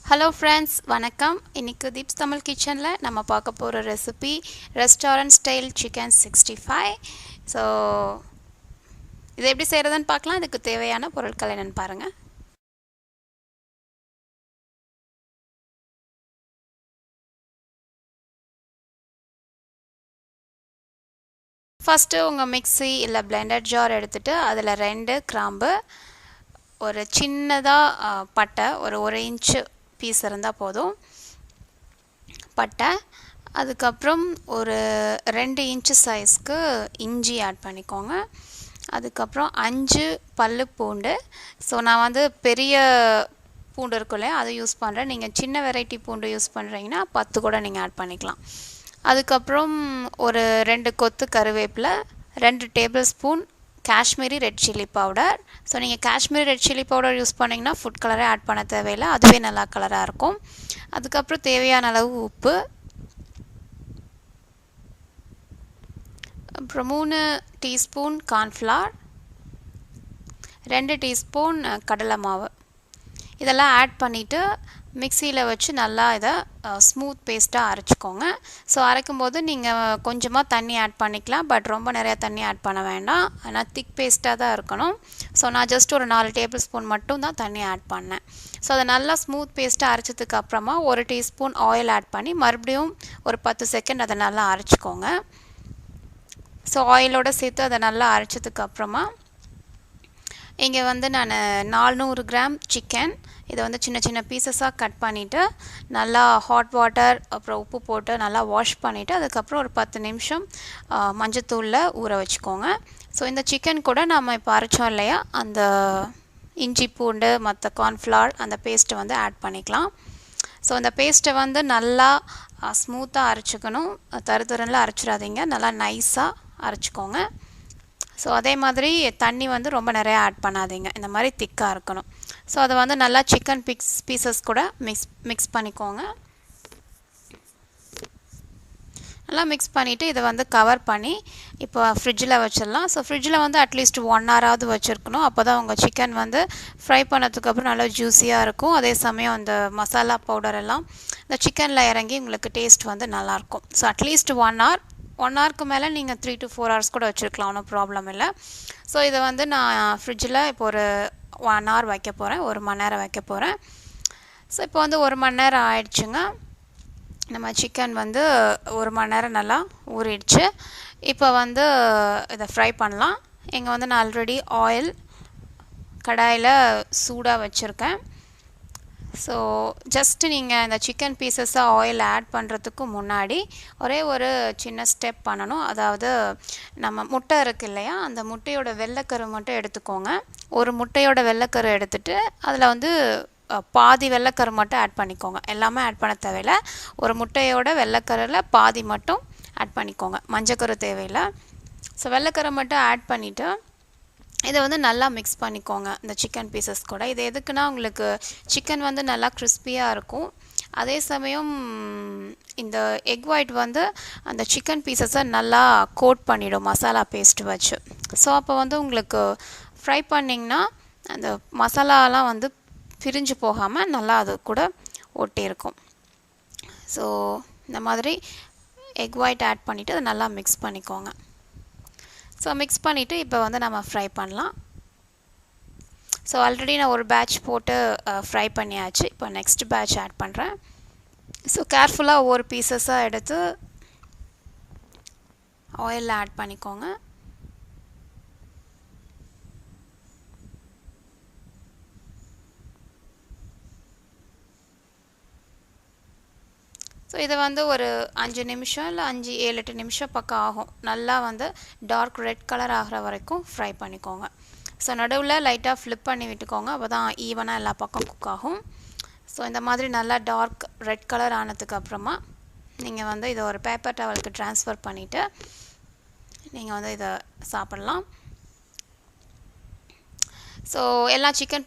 Hello friends, வணக்கம். இன்னைக்கு தீப்ஸ் தமிழ் கிச்சன்ல நம்ம பார்க்க போற recipe restaurant style chicken 65. So இதை எப்படி செய்யறதுன்னு பார்க்கலாம். இதுக்கு தேவையான பொருட்கள் என்னன்னு பாருங்க. ஃபர்ஸ்ட் உங்க மிக்ஸி இல்ல பிளெண்டர் ஜார் எடுத்துட்டு அதுல 2 கிராம்பு, ஒரு சின்னதா பட்டை, ஒரு 1 இன்ச் பீஸ் இருந்தா போதும். பட்டை, அதுக்கப்புறம் ஒரு 2 இன்ச் சைஸ்க்கு இஞ்சி ஆட் பண்ணிக்கோங்க. அதுக்கப்புறம் 5 பல்லு பூண்டு. ஸோ நான் வந்து பெரிய பூண்டு இருக்குல்ல அதை யூஸ் பண்ணுறேன். நீங்கள் சின்ன வெரைட்டி பூண்டு யூஸ் பண்ணுறீங்கன்னா 10 கூட நீங்கள் ஆட் பண்ணிக்கலாம். அதுக்கப்புறம் ஒரு 2 கொத்து கருவேப்பிலை, 2 tablespoon Kashmiri red chilli powder. So நீங்கள் Kashmiri red chilli powder use பண்ணிங்கன்னா ஃபுட் கலரே ஆட் பண்ண தேவையில்லை, அதுவே நல்லா கலராக இருக்கும். அதுக்கப்புறம் தேவையான அளவு உப்பு, அப்புறம் 3 டீஸ்பூன் கார்ன்ஃப்ளவர், 2 டீஸ்பூன் கடலை மாவு. இதெல்லாம் ஆட் பண்ணிவிட்டு மிக்சியில் வச்சு நல்லா இதை ஸ்மூத் பேஸ்ட்டாக அரைச்சிக்கோங்க. ஸோ அரைக்கும்போது நீங்கள் கொஞ்சமாக தண்ணி ஆட் பண்ணிக்கலாம், பட் ரொம்ப நிறையா தண்ணி ஆட் பண்ண வேண்டாம். ஆனால் திக் பேஸ்ட்டாக தான் இருக்கணும். ஸோ நான் ஜஸ்ட் ஒரு 4 டேபிள் ஸ்பூன் மட்டும் தான் தண்ணி ஆட் பண்ணேன். ஸோ அதை நல்லா ஸ்மூத் பேஸ்ட்டாக அரைச்சதுக்கு அப்புறமா 1 டீஸ்பூன் ஆயில் ஆட் பண்ணி மறுபடியும் ஒரு 10 செகண்ட் அதை நல்லா அரைச்சிக்கோங்க. ஸோ ஆயிலோடு சேர்த்து அதை நல்லா அரைச்சதுக்கு அப்புறமா இங்கே வந்து நான் 400 கிராம் சிக்கன், இதை வந்து சின்ன சின்ன பீசஸாக கட் பண்ணிவிட்டு நல்லா ஹாட் வாட்டர் அப்புறம் உப்பு போட்டு நல்லா வாஷ் பண்ணிவிட்டு அதுக்கப்புறம் ஒரு 10 நிமிஷம் மஞ்சத்தூளில் ஊற வச்சுக்கோங்க. ஸோ இந்த சிக்கன் கூட நம்ம இப்போ அரைச்சோம் இல்லையா, அந்த இஞ்சி பூண்டு மற்ற கார்ன்ஃப்ளவர் அந்த பேஸ்ட்டை வந்து ஆட் பண்ணிக்கலாம். ஸோ அந்த பேஸ்ட்டை வந்து நல்லா ஸ்மூத்தாக அரைச்சிக்கணும், தருதரெல்லாம் அரைச்சிடாதீங்க, நல்லா நைஸாக அரைச்சிக்கோங்க. ஸோ அதே மாதிரி தண்ணி வந்து ரொம்ப நிறையா ஆட் பண்ணாதீங்க, இந்த மாதிரி திக்காக இருக்கணும். ஸோ அதை வந்து நல்லா சிக்கன் பீசஸ் கூட மிக்ஸ் பண்ணிக்கோங்க. நல்லா மிக்ஸ் பண்ணிவிட்டு இதை வந்து கவர் பண்ணி இப்போ ஃப்ரிட்ஜில் வச்சிடலாம். ஸோ ஃப்ரிட்ஜில் வந்து அட்லீஸ்ட் 1 ஹவராவது வச்சுருக்கணும். அப்போ தான் உங்கள் சிக்கன் வந்து ஃப்ரை பண்ணதுக்கப்புறம் நல்லா ஜூஸியாக இருக்கும். அதே சமயம் அந்த மசாலா பவுடர் எல்லாம் இந்த சிக்கனில் இறங்கி உங்களுக்கு டேஸ்ட் வந்து நல்லாயிருக்கும். ஸோ அட்லீஸ்ட் 1 ஹவர், 1 ஹவருக்கு மேலே நீங்கள் 3 to 4 ஹவர்ஸ் கூட வச்சுருக்கலாம், ஒன்றும் ப்ராப்ளம் இல்லை. ஸோ இதை வந்து நான் ஃப்ரிட்ஜில் இப்போ ஒரு 1 ஹவர் வைக்க போகிறேன், 1 மணி நேரம் வைக்க போகிறேன். ஸோ இப்போ வந்து 1 மணி நேரம் ஆயிடுச்சுங்க. நம்ம சிக்கன் வந்து 1 மணி நேரம் நல்லா ஊறிடுச்சு. இப்போ வந்து இதை ஃப்ரை பண்ணலாம். இங்கே வந்து நான் ஆல்ரெடி ஆயில் கடாயில் சூடாக வச்சுருக்கேன். ஸோ ஜஸ்ட்டு நீங்கள் இந்த சிக்கன் பீசஸை ஆயில் ஆட் பண்ணுறதுக்கு முன்னாடி ஒரே ஒரு சின்ன ஸ்டெப் பண்ணணும். அதாவது நம்ம முட்டை இருக்குது இல்லையா, அந்த முட்டையோட வெள்ளைக்கரு மட்டும் எடுத்துக்கோங்க. ஒரு முட்டையோட வெள்ளைக்கரு எடுத்துகிட்டு அதில் வந்து பாதி வெள்ளைக்கரு மட்டும் ஆட் பண்ணிக்கோங்க, எல்லாமே ஆட் பண்ண தேவையில்லை. ஒரு முட்டையோட வெள்ளைக்கரில் பாதி மட்டும் ஆட் பண்ணிக்கோங்க, மஞ்சக்கரு தேவையில்லை. ஸோ வெள்ளைக்கரு மட்டும் ஆட் பண்ணிவிட்டு இதை வந்து நல்லா மிக்ஸ் பண்ணிக்கோங்க இந்த சிக்கன் பீசஸ் கூட. இது எதுக்குன்னா உங்களுக்கு சிக்கன் வந்து நல்லா கிறிஸ்பியாக இருக்கும். அதே சமயம் இந்த எக் ஒயிட் வந்து அந்த சிக்கன் பீசஸை நல்லா கோட் பண்ணிவிடும் மசாலா பேஸ்ட் வச்சு. ஸோ அப்போ வந்து உங்களுக்கு ஃப்ரை பண்ணிங்கன்னா அந்த மசாலாலாம் வந்து பிரிஞ்சு போகாமல் நல்லா அது கூட ஒட்டியிருக்கும். ஸோ இந்த மாதிரி எக் ஒயிட் ஆட் பண்ணிவிட்டு அதை நல்லா மிக்ஸ் பண்ணிக்கோங்க. ஸோ மிக்ஸ் பண்ணிவிட்டு இப்போ வந்து நம்ம ஃப்ரை பண்ணலாம். ஸோ ஆல்ரெடி நான் ஒரு பேட்ச் போட்டு ஃப்ரை பண்ணியாச்சு. இப்போ நெக்ஸ்ட் பேட்ச் ஆட் பண்ணுறேன். ஸோ கேர்ஃபுல்லாக ஒவ்வொரு பீசஸாக எடுத்து ஆயிலில் ஆட் பண்ணிக்கோங்க. ஸோ இதை வந்து ஒரு 5 நிமிஷம் இல்லை 5-7-8 நிமிஷம் பக்கம் ஆகும். நல்லா வந்து டார்க் ரெட் கலர் ஆகிற வரைக்கும் ஃப்ரை பண்ணிக்கோங்க. ஸோ நடுவில் லைட்டாக ஃப்ளிப் பண்ணி விட்டுக்கோங்க, அப்போ தான் ஈவனாக எல்லா பக்கம் குக் ஆகும். ஸோ இந்த மாதிரி நல்லா டார்க் ரெட் கலர் ஆனதுக்கப்புறமா நீங்கள் வந்து இதை ஒரு பேப்பர் டவலுக்கு ட்ரான்ஸ்ஃபர் பண்ணிவிட்டு நீங்கள் வந்து இதை சாப்பிட்லாம். ஸோ எல்லா சிக்கன்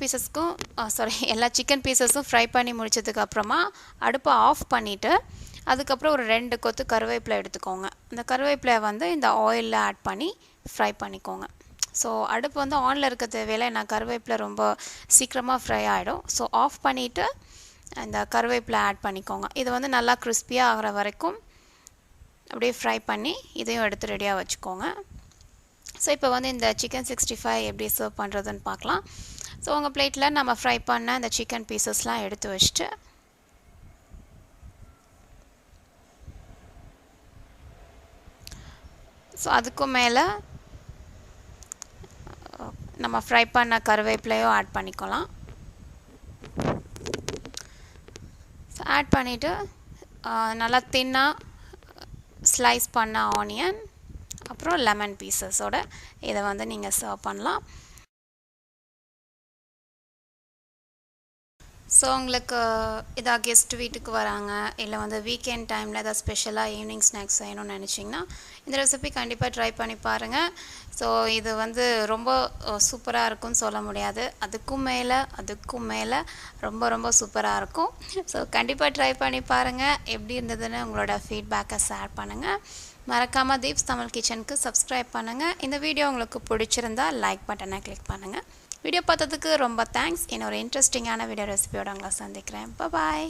பீசஸும் ஃப்ரை பண்ணி முடிச்சதுக்கப்புறமா அடுப்பை ஆஃப் பண்ணிவிட்டு அதுக்கப்புறம் ஒரு 2 கொத்து கருவேப்பிலை எடுத்துக்கோங்க. இந்த கருவேப்பிலையை வந்து இந்த ஆயிலில் ஆட் பண்ணி ஃப்ரை பண்ணிக்கோங்க. ஸோ அடுப்பு வந்து ஆனில் இருக்க தேவையில்லை, நான் கருவேப்பிலை ரொம்ப சீக்கிரமாக ஃப்ரை ஆகிடும். ஸோ ஆஃப் பண்ணிவிட்டு இந்த கருவேப்பிலை ஆட் பண்ணிக்கோங்க. இது வந்து நல்லா கிறிஸ்பியாக ஆகிற வரைக்கும் அப்படியே ஃப்ரை பண்ணி இதையும் எடுத்து ரெடியாக வச்சுக்கோங்க. ஸோ இப்போ வந்து இந்த சிக்கன் 65 எப்படி சர்வ் பண்ணுறதுன்னு பார்க்கலாம். ஸோ உங்கள் பிளேட்டில் நம்ம ஃப்ரை பண்ண இந்த சிக்கன் பீசஸ்லாம் எடுத்து வச்சுட்டு ஸோ அதுக்கும் மேலே நம்ம ஃப்ரை பண்ண கருவேப்பிலையும் ஆட் பண்ணிக்கலாம். ஸோ ஆட் பண்ணிவிட்டு நல்லா தின்னாக ஸ்லைஸ் பண்ண ஆனியன் அப்புறம் லெமன் பீசஸோட இதை வந்து நீங்கள் சர்வ் பண்ணலாம். ஸோ உங்களுக்கு ஏதாவது கெஸ்ட் வீட்டுக்கு வராங்க, இல்லை வந்து வீக்கெண்ட் டைமில் ஏதாவது ஸ்பெஷலாக ஈவினிங் ஸ்நாக்ஸ் செய்யணும்னு நினச்சிங்கன்னா இந்த ரெசிபி கண்டிப்பாக ட்ரை பண்ணி பாருங்கள். ஸோ இது வந்து ரொம்ப சூப்பராக இருக்கும்னு சொல்ல முடியாது, அதுக்கும் மேலே ரொம்ப ரொம்ப சூப்பராக இருக்கும். ஸோ கண்டிப்பாக ட்ரை பண்ணி பாருங்கள். எப்படி இருந்ததுன்னு உங்களோட ஃபீட்பேக்கை ஷேர் பண்ணுங்கள். மறக்காமல் தீப்ஸ் தமிழ் கிச்சனுக்கு சப்ஸ்கிரைப் பண்ணுங்கள். இந்த வீடியோ உங்களுக்கு பிடிச்சிருந்தா லைக் பட்டனை கிளிக் பண்ணுங்கள். வீடியோ பார்த்ததுக்கு ரொம்ப தேங்க்ஸ். இன்னொரு இன்ட்ரெஸ்டிங்கான வீடியோ ரெசிபியோட உங்களை சந்திக்கிறேன். பாய்.